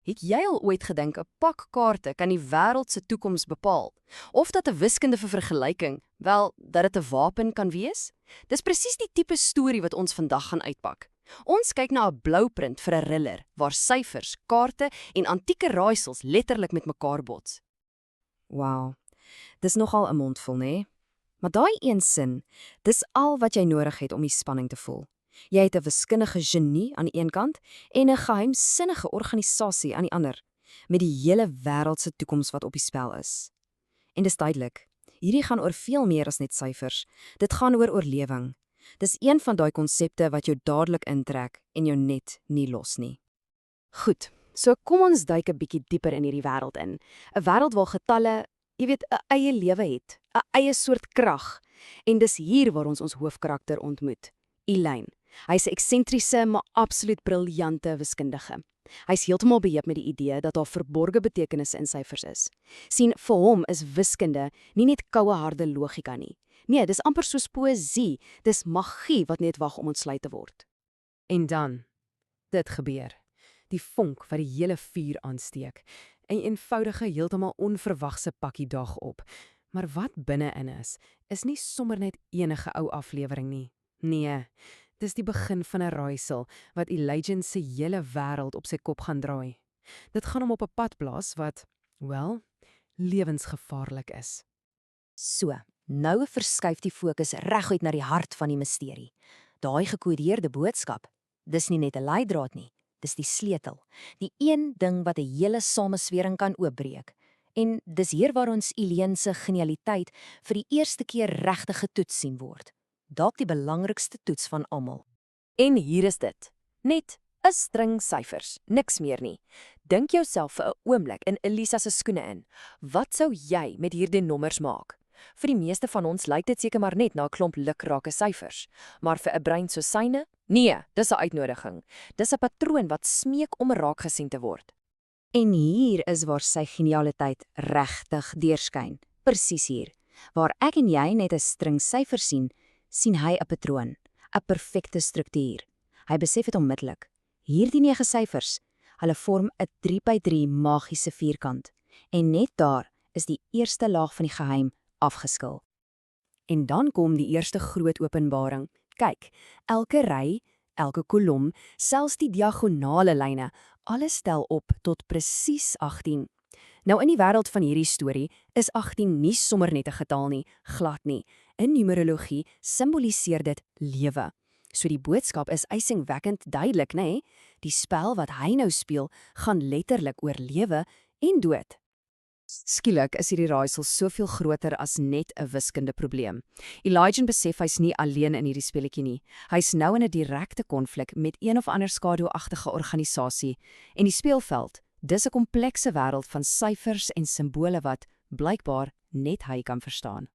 Het jy al ooit gedink 'n pak kaarte kan die wêreld se toekoms bepaal? Of dat 'n wiskunde vir vergelyking, wel, dat dit 'n wapen kan wees? Dis presies die tipe storie wat ons vandag gaan uitpak. Ons kyk na 'n blouprint vir 'n riller waar syfers, kaarte en antieke raaisels letterlik met mekaar bots. Wow, dis nogal 'n mondvol, né? Maar daai een sin, dis al wat jy nodig het om die spanning te voel. Jy het 'n wiskundige genie aan die een kant en 'n geheimsinnige organisasie aan die ander, met die hele wêreld se toekoms wat op die spel is. En dis duidelik, hierdie gaan oor veel meer as net syfers. Dit gaan oor oorlewing. Dis een van daai konsepte wat jou dadelik intrek en jou net nie los nie. Goed, so kom ons duik 'n bietjie dieper in hierdie wêreld in. 'n Wêreld waar getalle, jy weet, 'n eie lewe het, 'n eie soort krag. En dis hier waar ons hoofkarakter ontmoet, Elaine. Hy's 'n eksentriese maar absoluut briljante wiskundige. Hy's heeltemal beheep met die idee dat daar verborgde betekenisse in syfers is. Sien, vir hom is wiskunde nie net koue harde logika nie. Nee, dis amper soos poësie, dis magie wat net wag om ontsluit te word. En dan, dit gebeur. Die vonk wat die hele vuur aansteek. 'n Eenvoudige, heeltemal onverwagse pakkie dag op. Maar wat binne-in is nie sommer net enige ou aflewering nie. Nee, dis die begin van 'n raaisel wat Elijah se hele wêreld op sy kop gaan draai. Dit gaan hom op 'n pad plaas wat, wel, lewensgevaarlik is. So, nou verskuif die fokus reguit na die hart van die misterie. Daai gekodeerde boodskap, dis nie net 'n leidraad nie, dis die sleutel. Die een ding wat 'n hele sameswering kan oopbreek. En dis hier waar ons Elaine se genialiteit vir die eerste keer regtig getoets sien word. Dalk die belangrikste toets van almal. En hier is dit. Net 'n string syfers, niks meer nie. Dink jouself vir 'n oomblik in Elisa se skoene in. Wat sou jy met hierdie nommers maak? Vir die meeste van ons lyk dit seker maar net na 'n klomp lukrake syfers, maar vir 'n brein soos syne? Nee, dis 'n uitnodiging. Dis 'n patroon wat smeek om raak gesien te word. En hier is waar sy genialiteit regtig deurskyn. Presies hier. Waar ek en jy net 'n string syfers sien hy 'n patroon, 'n perfekte struktuur. Hy besef dit onmiddellik. Hierdie 9 syfers, hulle vorm 'n 3x3 magiese vierkant. En net daar is die eerste laag van die geheim afgeskil. En dan kom die eerste groot openbaring. Kyk, elke ry, elke kolom, selfs die diagonale lyne, alles tel op tot presies 18. Nou in die wêreld van hierdie storie is 18 nie sommer net 'n getal nie, glad nie. In numerologie simboliseer dit lewe. So die boodskap is ysingwekkend duidelik, nê? Nee? Die spel wat hy nou speel, gaan letterlik oor lewe en dood. Skielik is hierdie raaisel soveel groter as net 'n wiskundige probleem. Elijah besef hy's nie alleen in hierdie speletjie nie. Hy's nou in 'n direkte konflik met een of ander skaduwagtige organisasie en die speelveld, dis 'n komplekse wêreld van syfers en simbole wat blykbaar net hy kan verstaan.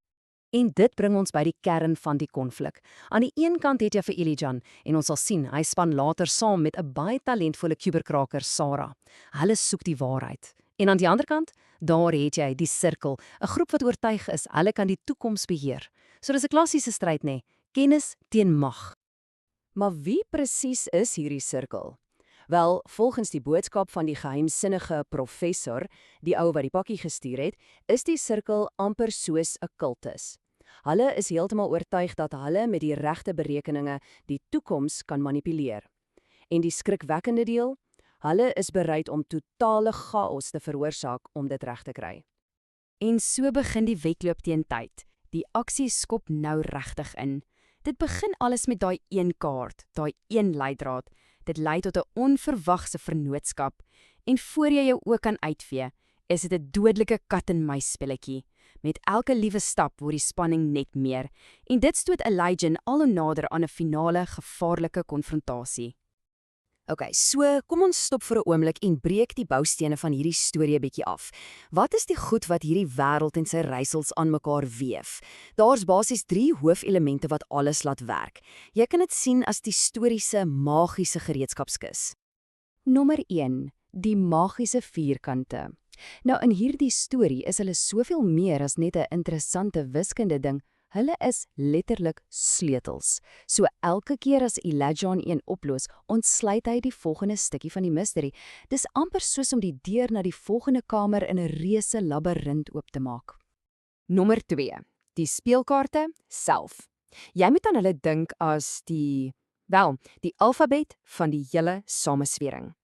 En dit bring ons by die kern van die konflik. Aan die een kant het jy vir Elijah en ons sal sien hy span later saam met 'n baie talentvolle kuberkraker Sarah. Hulle soek die waarheid. En aan die ander kant, daar het jy die sirkel, 'n groep wat oortuig is hulle kan die toekoms beheer. So dis 'n klassiese stryd, nê? Kennis teen mag. Maar wie presies is hierdie sirkel? Wel, volgens die boodskap van die geheimsinnige professor, die ou wat die pakkie gestuur het, is die sirkel amper soos 'n kultus. Hulle is heeltemal oortuig dat hulle met die regte berekeninge die toekoms kan manipuleer. En die skrikwekkende deel? Hulle is bereid om totale chaos te veroorsaak om dit reg te kry. En so begin die wedloop teen tyd. Die aksie skop nou regtig in. Dit begin alles met daai een kaart, daai een leidraad. Dit lei tot 'n onverwagse vennootskap. En voor jy jou oë kan uitvee, is dit 'n dodelike kat-en-muis spelletjie. Met elke liewe stap word die spanning net meer. En dit stoot Elijah al hoe nader aan 'n finale gevaarlike konfrontasie. Okay, so kom ons stop vir 'n oomblik en breek die boustene van hierdie storie 'n bietjie af. Wat is die goed wat hierdie wêreld en sy raaisels aan mekaar weef? Daar's basies 3 hoofelemente wat alles laat werk. Jy kan dit sien as die storiese, magiese gereedskapskis. Nommer 1, die magiese vierkante. Nou in hierdie storie is hulle soveel meer as net 'n interessante wiskundige ding. Hulle is letterlik sleutels. So elke keer as Elijah een oplos, ontsluit hy die volgende stukkie van die mistery. Dis amper soos om die deur na die volgende kamer in 'n reuse labirint oop te maak. Nommer 2. Die speelkaarte self. Jy moet aan hulle dink as die alfabet van die hele sameswering.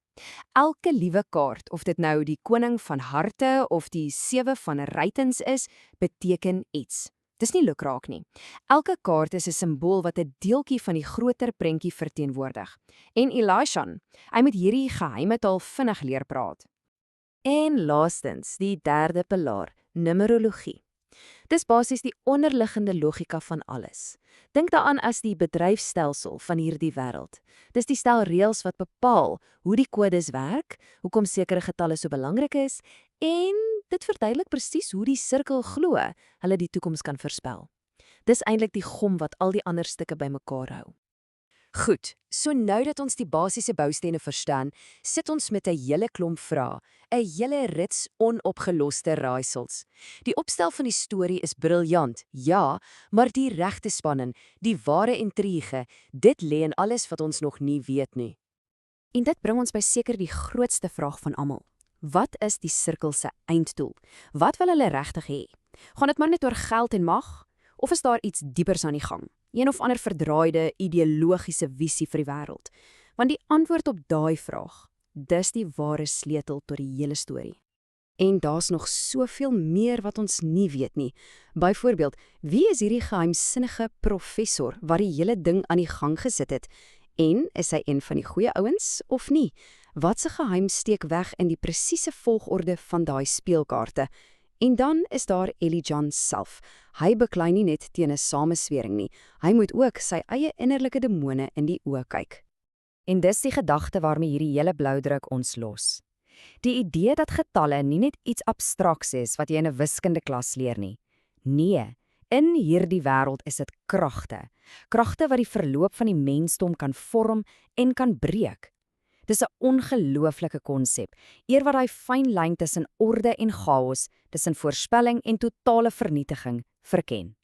Elke liewe kaart, of dit nou die koning van harte of die 7 van ruitens is, beteken iets. Dis nie lukraak nie. Elke kaart is 'n simbool wat 'n deeltjie van die groter prentjie verteenwoordig. En Elisha, hy moet hierdie geheime taal vinnig leer praat. En laastens, die derde pilaar, numerologie. Dis basies die onderliggende logika van alles. Dink daaraan as die bedryfstelsel van hierdie wêreld. Dis die stel reëls wat bepaal hoe die kodes werk, hoekom sekere getalle so belangrik is, en dit verduidelik presies hoe die sirkel glo hulle die toekoms kan voorspel. Dis eintlik die gom wat al die ander stukke bymekaar hou. Goed, so nou dat ons die basiese boustene verstaan, sit ons met 'n hele klomp vrae, 'n hele rits onopgeloste raaisels. Die opstel van die storie is briljant, ja, maar die regte spanning, die ware intrige, dit lê in alles wat ons nog nie weet nie. En dit bring ons by seker die grootste vraag van almal. Wat is die sirkel se einddoel? Wat wil hulle regtig hê? Gaan dit maar net oor geld en mag? Of is daar iets diepers aan die gang? Een of ander verdraaide ideologiese visie vir die wêreld? Want die antwoord op daai vraag, dis die ware sleutel tot die hele storie. En daar's nog soveel meer wat ons nie weet nie. Byvoorbeeld, wie is hierdie geheimsinnige professor wat die hele ding aan die gang gesit het? En is hy een van die goeie ouens of nie? Wat se geheim steek weg in die presiese volgorde van daai speelkaarte? En dan is daar Elijah self. Hy beklei nie net teen 'n sameswering nie. Hy moet ook sy eie innerlike demone in die oë kyk. En dis die gedagte waarmee hierdie hele bloudruk ons los. Die idee dat getalle nie net iets abstraks is wat jy in 'n wiskundeklas leer nie. Nee, in hierdie wêreld is dit kragte. Kragte wat die verloop van die mensdom kan vorm en kan breek. Dis 'n ongelooflike konsep, eer wat daai fyn lyn tussen orde en chaos, tussen voorspelling en totale vernietiging, verken.